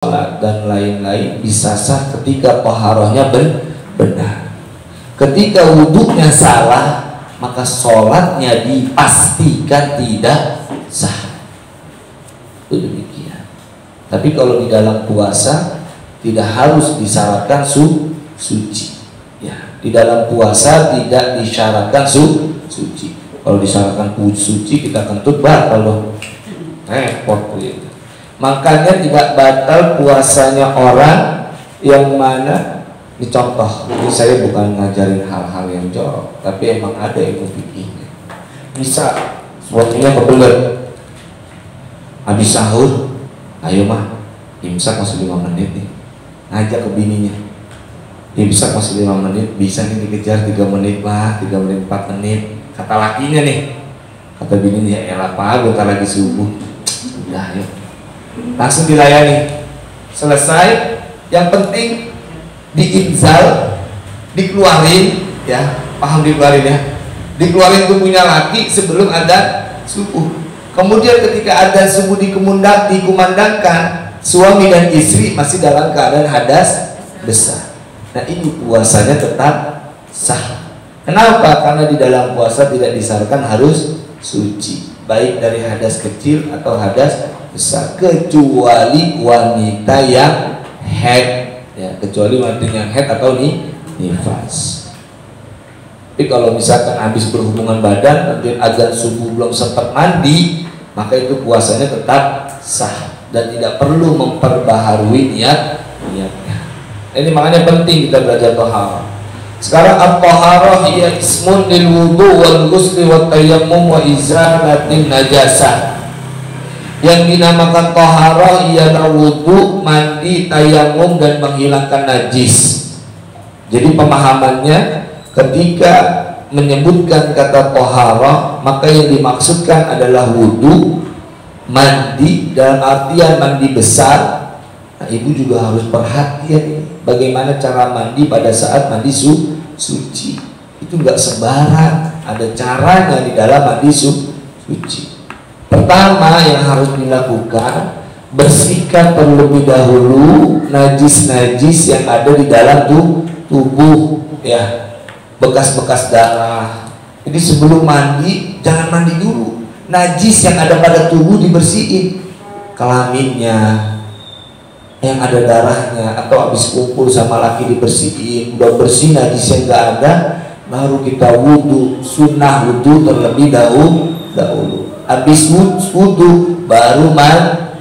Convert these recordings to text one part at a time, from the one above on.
sholat dan lain-lain bisa sah ketika taharahnya benar. Ketika wudhunya salah, maka sholatnya dipastikan tidak sah. Itu demikian. Tapi kalau di dalam puasa tidak harus disyaratkan suci. Ya, di dalam puasa tidak disyaratkan suci. Kalau disyaratkan suci kita kentut batal loh. Repot gitu. Makanya tidak batal puasanya orang yang mana, ini contoh, ini saya bukan ngajarin hal-hal yang jorok, tapi emang ada ilmu fikihnya. Bisa suaminya kebelet habis sahur, ayo mah imsak masih 5 menit nih, ngajak ke bininya, imsak masih 5 menit, bisa nih dikejar 3 menit lah, 3 menit 4 menit, kata lakinya nih, kata bininya, ya elah pak, bentar lagi subuh, udah ayo langsung dilayani, selesai. Yang penting diinzal, dikeluarin, ya paham, dikeluarin ya, dikeluarin tubuhnya laki sebelum ada subuh. Kemudian ketika ada subuh dikumandangkan, suami dan istri masih dalam keadaan hadas besar. Nah ini puasanya tetap sah. Kenapa? Karena di dalam puasa tidak disyaratkan harus suci, baik dari hadas kecil atau hadas besar, kecuali wanita yang haid, ya, kecuali wanita yang haid atau nifas. Tapi kalau misalkan habis berhubungan badan, kemudian azan subuh belum sempat mandi, maka itu puasanya tetap sah dan tidak perlu memperbaharui niatnya. Ini makanya penting kita belajar taharah. Sekarang at-taharah hiya ismun lil wudu wal ghusli wat tayammum wa izalatin najasah. Yang dinamakan taharah ialah wudu, mandi, tayamum dan menghilangkan najis. Jadi pemahamannya ketika menyebutkan kata taharah, maka yang dimaksudkan adalah wudu, mandi dalam artian mandi besar. Nah, ibu juga harus perhatian bagaimana cara mandi pada saat mandi suci. Itu enggak sembarang, ada caranya di dalam mandi suci. Pertama yang harus dilakukan, bersihkan terlebih dahulu najis-najis yang ada di dalam tubuh, ya, bekas-bekas darah. Jadi sebelum mandi jangan mandi dulu, najis yang ada pada tubuh dibersihin, kelaminnya yang ada darahnya atau habis kumpul sama laki dibersihin, udah bersih najisnya nggak ada, baru kita wudhu. Sunnah wudhu terlebih dahulu. Habis wudhu baru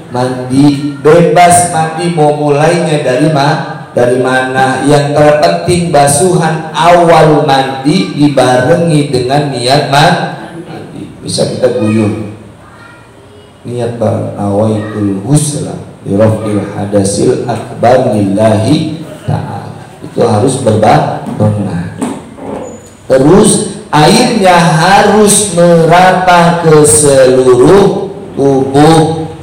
mandi, bebas mandi, mau mulainya dari mana. Yang terpenting basuhan awal mandi dibarengi dengan niat mandi. Bisa kita guyur niat bareng, nawaitul husla birafil hadasil akbar lillahi ta'ala. Itu harus benar. Terus airnya harus merata ke seluruh tubuh.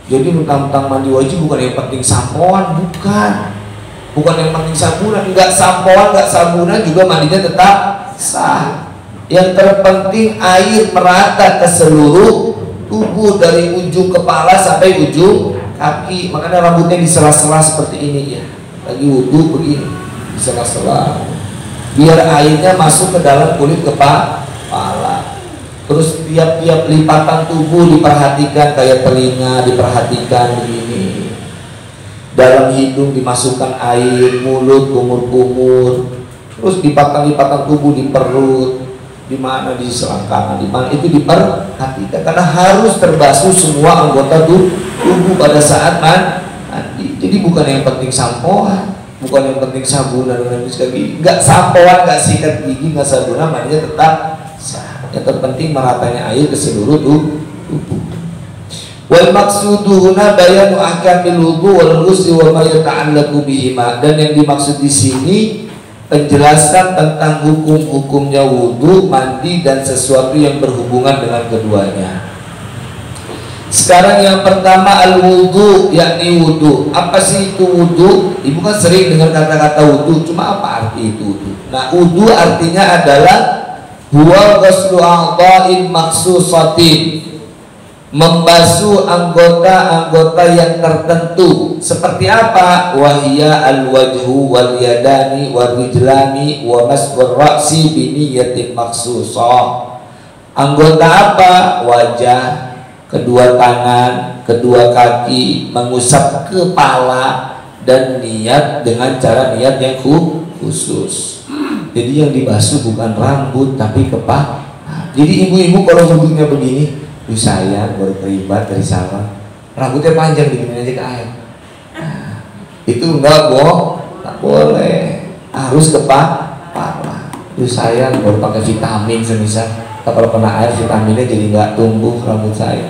Jadi mentang-mentang mandi wajib bukan yang penting sampoan, bukan yang penting sabunan, enggak sampoan, enggak sabunan juga mandinya tetap sah. Yang terpenting air merata ke seluruh tubuh dari ujung kepala sampai ujung kaki. Makanya rambutnya di sela-sela seperti ini ya. Lagi wudhu begini, di sela-sela, biar airnya masuk ke dalam kulit kepala. Terus tiap-tiap lipatan tubuh diperhatikan, kayak telinga diperhatikan begini. Dalam hidung dimasukkan air, mulut kumur-kumur. Terus lipatan-lipatan tubuh di perut, di mana di selangkangan, di mana itu diperhatikan karena harus terbasuh semua anggota tubuh pada saat mandi. Jadi bukan yang penting sampoan, bukan yang penting sabunan dan sikat gigi, nggak sampoan, nggak sikat gigi, nggak sabunan, mandinya tetap sah. Yang terpenting meratanya air ke seluruh tubuh. Wal maqsudu huna bayanu ahkamil wudu wal ghusli wa ma yata'allaqu bihima. Dan yang dimaksud di sini penjelasan tentang hukum-hukumnya wudu, mandi dan sesuatu yang berhubungan dengan keduanya. Sekarang yang pertama al-wudu, yakni wudu. Apa sih itu wudu? Ibu kan sering dengar kata-kata wudu, cuma apa arti itu wudu? Nah, wudu artinya adalah huwa ghuslu a'dha'in makhsusatin, membasuh anggota-anggota yang tertentu. Seperti apa? Wahya al-wajhu wal yadani wal rijlani wa masbur ra'si bi niyatin maksusah. Anggota apa? Wajah, kedua tangan, kedua kaki, mengusap kepala, dan niat dengan cara niat yang khusus. Jadi yang dibasuh bukan rambut tapi kepala. Jadi ibu-ibu kalau wudhunya begini, sayang baru terlibat dari sawah, rambutnya panjang digini aja ke air. Itu enggak boleh, harus kepala. Sayang baru pakai vitamin semisal, kalau kena air vitaminnya jadi nggak tumbuh rambut saya.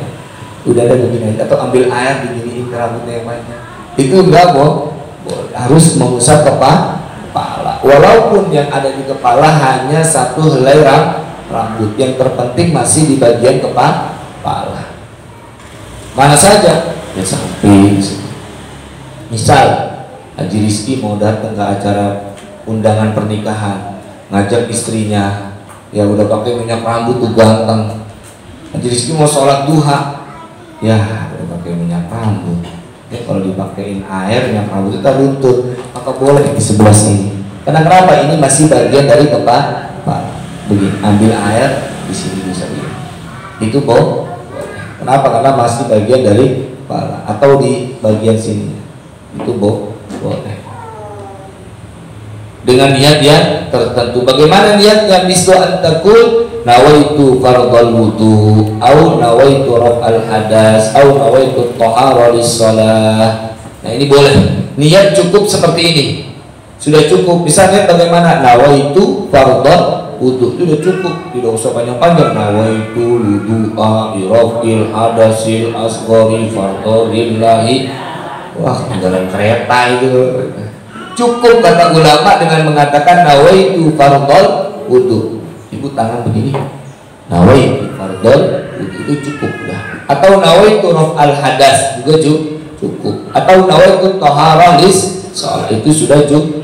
Udah ada begini aja, atau ambil air diginiin ke rambutnya yang banyak. Itu enggak boleh, harus mengusap kepala. Walaupun yang ada di kepala hanya satu helai rambut, yang terpenting masih di bagian kepala. Mana saja? Ya samping. Misal Haji Rizky mau datang ke acara undangan pernikahan, ngajak istrinya, ya udah pakai minyak rambut tuh ganteng. Haji Rizky mau sholat duha, ya udah pakai minyak rambut. Ya kalau dipakein air minyak rambut itu luntur, maka boleh di sebelah sini. Karena kenapa? Ini masih bagian dari kepala. Begini, ambil air di sini bisa begini. Itu boleh. Kenapa? Karena masih bagian dari kepala atau di bagian sini. Itu boleh. Dengan niat yang tertentu. Bagaimana niat yang mislu antakul? Nawaitu fardhal wudu, au nawaitu raf'al hadas, au nawaitu tahara lis-shalah. Nah, ini boleh. Niat cukup seperti ini. Sudah cukup. Misalnya bagaimana? Nawaitu fardhal wudu, itu sudah cukup, tidak usah panjang-panjang. Nawaitu wudu'a irafil hadasil asghari fardhalillahi. Wah, jalan kereta itu. Cukup kata ulama dengan mengatakan nawaitu fardhal wudu. Ibu tangan begini, nawaitu fardhal wudu, itu cukup dah. Atau nawaitu raf'al hadas juga cukup. Atau nawaitu tahara lis-shalah, itu sudah cukup.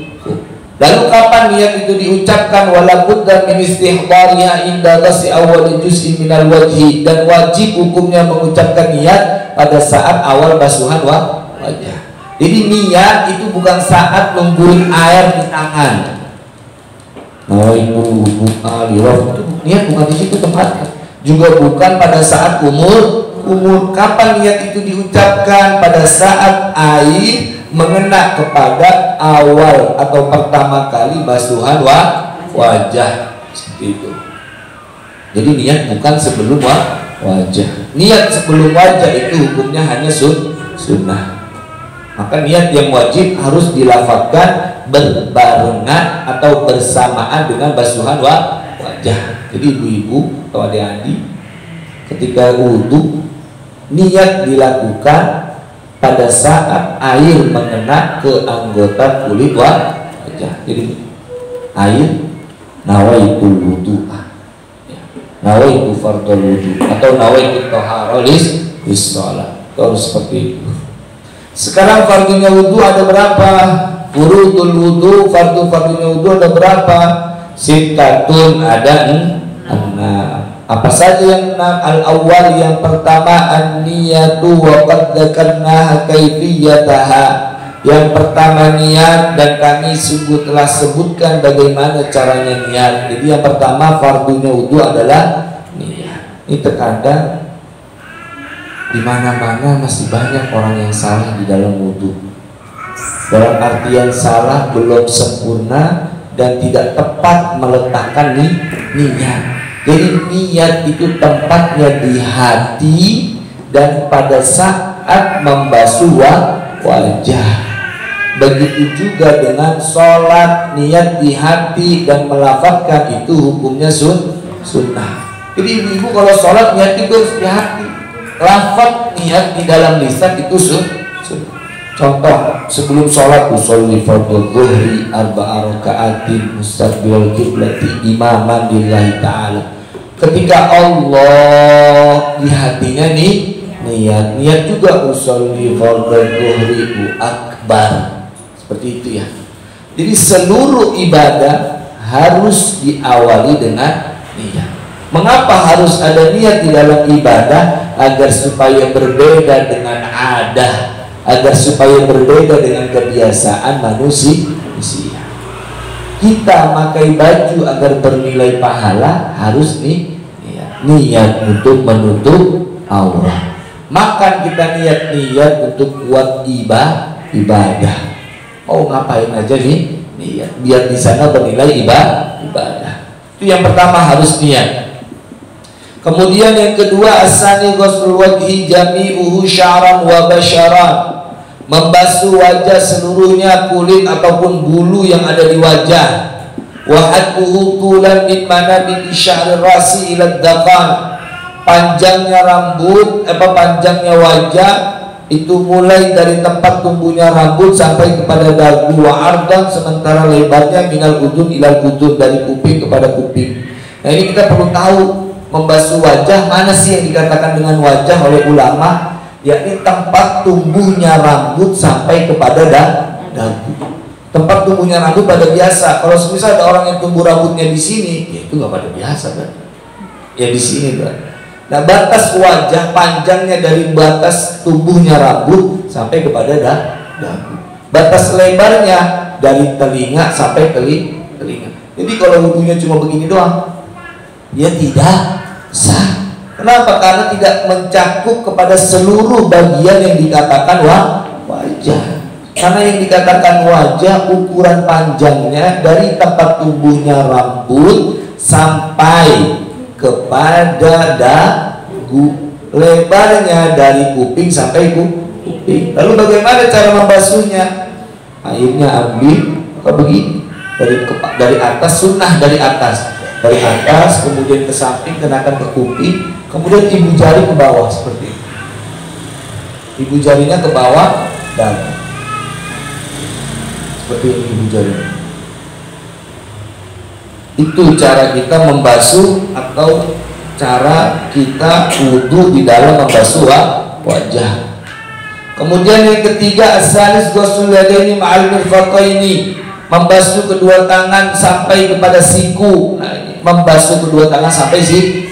Lalu kapan niat itu diucapkan? Wala budda min istihdariha inda ghasli awwal juz'i minal wajhi, dan wajib hukumnya mengucapkan niat pada saat awal basuhan wajah. Jadi niat itu bukan saat nungguin air di tangan. Nawaitu wudu'a liraf, itu niat bukan di situ tempatnya. Juga bukan pada saat umur. Kapan niat itu diucapkan? Pada saat air mengena kepada awal atau pertama kali basuhan wajah, seperti itu. Jadi niat bukan sebelum wajah. Niat sebelum wajah itu hukumnya hanya sunnah. Maka niat yang wajib harus dilafazkan berbarengan atau bersamaan dengan basuhan wajah. Jadi ibu-ibu atau adik-adik ketika wudu, niat dilakukan pada saat air mengena ke anggota kulit wajah. Jadi air nawaitul wudu'a, nawaitu fardhal wudu, atau nawaitu tahara lis-shalah. Harus seperti itu. Sekarang fardunya wudu ada berapa? Furudul wudu, fardunya wudu ada berapa? Sittatun, ada 6. Apa saja yang 6? Al-awwal, yang pertama, an-niyatu wa qad dzakarnaha kaifiyataha. Yang pertama niat, dan kami sungguh telah sebutkan bagaimana caranya niat. Jadi yang pertama fardunya wudu adalah niat. Ini terkadang di mana-mana masih banyak orang yang salah di dalam wudu. Dalam artian salah, belum sempurna dan tidak tepat meletakkan niat. Jadi niat itu tempatnya di hati dan pada saat membasuh wajah. Begitu juga dengan sholat, niat di hati dan melafazkan itu hukumnya sunnah. Jadi ibu-ibu kalau sholat niat itu harus di hati, lafaz niat di dalam lisan itu sunnah. Contoh, sebelum sholat usolli fardhu dhuhri arba'a raka'atin mustaqbilal qiblati imaman lillahi ta'ala. Ketika Allah di hatinya nih niat juga usolli fardhu dhuhri akbar. Seperti itu ya. Jadi seluruh ibadah harus diawali dengan niat. Mengapa harus ada niat di dalam ibadah? Agar supaya berbeda dengan adah, agar supaya berbeda dengan kebiasaan manusia. Kita pakai baju agar bernilai pahala, harus nih niat untuk menutup aurat. Makan kita niat untuk buat ibadah. Oh, ngapain aja nih niat, biar di sana bernilai ibadah. Itu yang pertama, harus niat. Kemudian yang kedua, asani ghusl wajhi jami'uhu sya'ran wa basyaran, membasuh wajah seluruhnya, kulit ataupun bulu yang ada di wajah. Wa hadduhu tulan min manabiti sya'ri rasi ila dzaqan, panjangnya rambut, panjangnya wajah itu mulai dari tempat tumbuhnya rambut sampai kepada dagu. Wa ardan, sementara lebarnya minal udun ilal udun, dari kuping kepada kuping. Nah, ini kita perlu tahu, membasuh wajah mana sih yang dikatakan dengan wajah oleh ulama, yakni tempat tumbuhnya rambut sampai kepada dagu. Tempat tumbuhnya rambut pada biasa. Kalau misal ada orang yang tumbuh rambutnya di sini, ya itu nggak pada biasa kan? Ya di sini kan. Nah, batas wajah panjangnya dari batas tumbuhnya rambut sampai kepada dagu. Batas lebarnya dari telinga sampai telinga. Jadi kalau wudhunya cuma begini doang, dia tidak sah. Kenapa? Karena tidak mencakup kepada seluruh bagian yang dikatakan wajah. Karena yang dikatakan wajah, ukuran panjangnya dari tempat tumbuhnya rambut sampai kepada dagu, lebarnya dari kuping sampai kuping. Lalu bagaimana cara membasuhnya? Airnya ambil begini, dari atas, sunnah dari atas. Dari atas kemudian ke samping, kenakan ke kuping, kemudian ibu jari ke bawah seperti ini. Ibu jarinya ke bawah dan seperti ini ibu jarinya. Itu cara kita membasuh atau cara kita wudhu di dalam membasuh wajah. Kemudian yang ketiga, as-salis ghusl yadaini ma'al mirfaqaini, membasuh kedua tangan sampai kepada siku. Nah, ini membasuh kedua tangan sampai siku.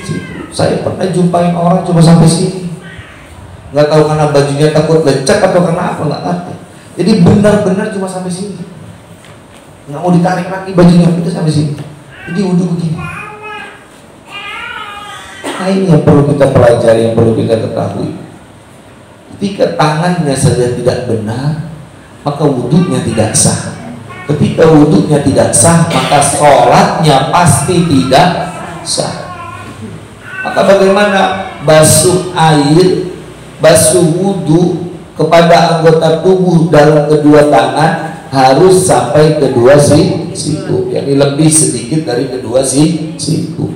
Saya pernah jumpain orang cuma sampai sini. Nggak tahu karena bajunya takut lecek atau karena apa, nggak ngerti. Jadi benar-benar cuma sampai sini. Nggak mau ditarik lagi bajunya, itu sampai sini. Jadi wudhu begini. Nah, ini yang perlu kita pelajari, yang perlu kita ketahui. Ketika tangannya saja tidak benar, maka wudhunya tidak sah. Ketika wudhunya tidak sah, maka sholatnya pasti tidak sah. Maka bagaimana basuh air, basuh wudhu kepada anggota tubuh dalam kedua tangan harus sampai kedua siku, yakni lebih sedikit dari kedua siku.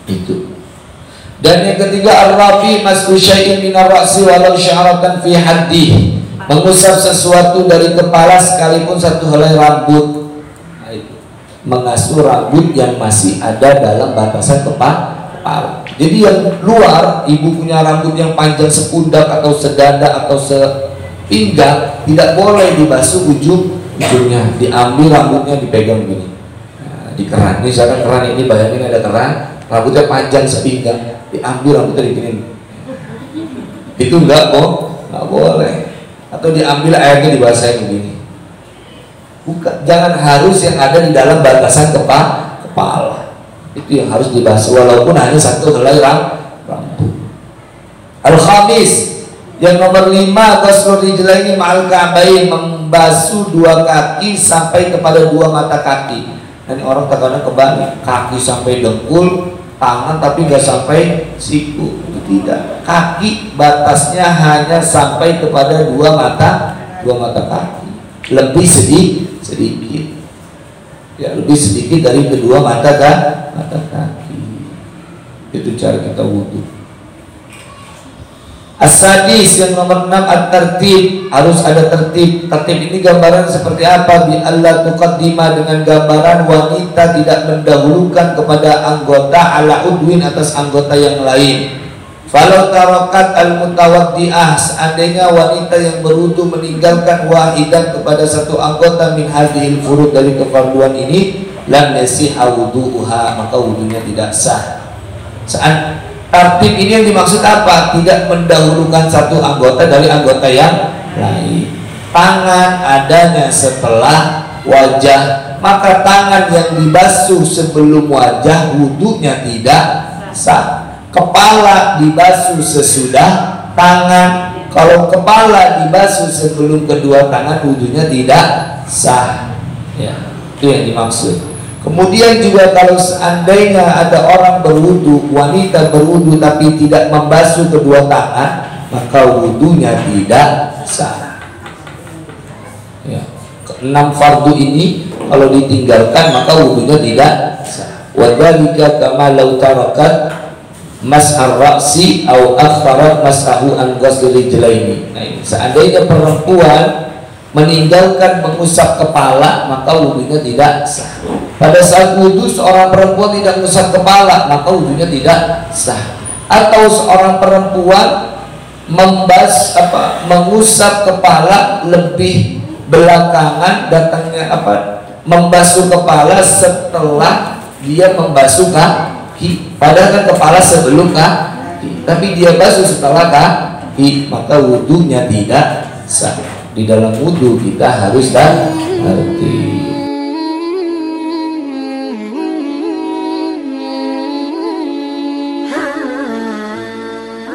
Itu. Dan yang ketiga, ar-rafi masku syai'in minar ra'si walau sya'ratan fi haddih, mengusap sesuatu dari kepala sekalipun satu helai rambut. Nah, itu. Mengasuh rambut yang masih ada dalam batasan kepala. Jadi yang luar, ibu punya rambut yang panjang sepundak atau sedada atau sepinggang, tidak boleh dibasuh ujungnya. Diambil rambutnya, dipegang begini. Nah, di keran. Ini misalkan keran ini, bayangin ada keran, rambutnya panjang sepinggang, diambil rambutnya digini. Itu nggak boleh. Atau diambil airnya dibasahin begini. Bukan, jangan harus yang ada di dalam batasan kepala. Itu yang harus dibasuh walaupun hanya satu helai rambut. Al-khamis, yang nomor 5, ghusl rijlaini ma'al ka'bain, membasuh dua kaki sampai kepada dua mata kaki. Dan orang kadang-kadang kebalik, kaki sampai dengkul, tangan tapi nggak sampai siku. Itu tidak. Kaki batasnya hanya sampai kepada dua mata kaki. Lebih sedikit. Ya, lebih sedikit dari kedua mata kaki. Itu cara kita wudhu. As-sadis, yang nomor 6, at-tertib, harus ada tertib. Tertib ini gambaran seperti apa? Bi Allah tuqaddima, dengan gambaran wanita tidak mendahulukan kepada anggota ala udwin atas anggota yang lain. Falau tarakat al-mutawaddi'ah, seandainya wanita yang berwudu meninggalkan wahidan kepada satu anggota min hadhil furud, dari kefarduan ini, lam yasihha wudu'uha, maka wudunya tidak sah. Saat tertib ini yang dimaksud apa? Tidak mendahulukan satu anggota dari anggota yang lain. Tangan adanya setelah wajah, maka tangan yang dibasuh sebelum wajah wudunya tidak sah. Kepala dibasuh sesudah tangan. Kalau kepala dibasuh sebelum kedua tangan wudunya tidak sah. Ya, itu yang dimaksud. Kemudian juga kalau seandainya ada orang berwudu, wanita berwudu tapi tidak membasuh kedua tangan, maka wudunya tidak sah. Ya. 6 fardu ini kalau ditinggalkan maka wudunya tidak sah. Wa dzalika kama law tarakat mas'ar ra'si aw akhfarat mas'ahu an ghusli rijlaini. Nah, ini seandainya perempuan meninggalkan mengusap kepala, maka wudunya tidak sah. Pada saat wudu seorang perempuan tidak mengusap kepala, maka wudunya tidak sah. Atau seorang perempuan mengusap kepala lebih belakangan, datangnya membasuh kepala setelah dia membasuh kaki. Padahal kan kepala sebelum kaki, tapi dia basuh setelah kaki, maka wudunya tidak sah. Di dalam wudu kita harus ngerti.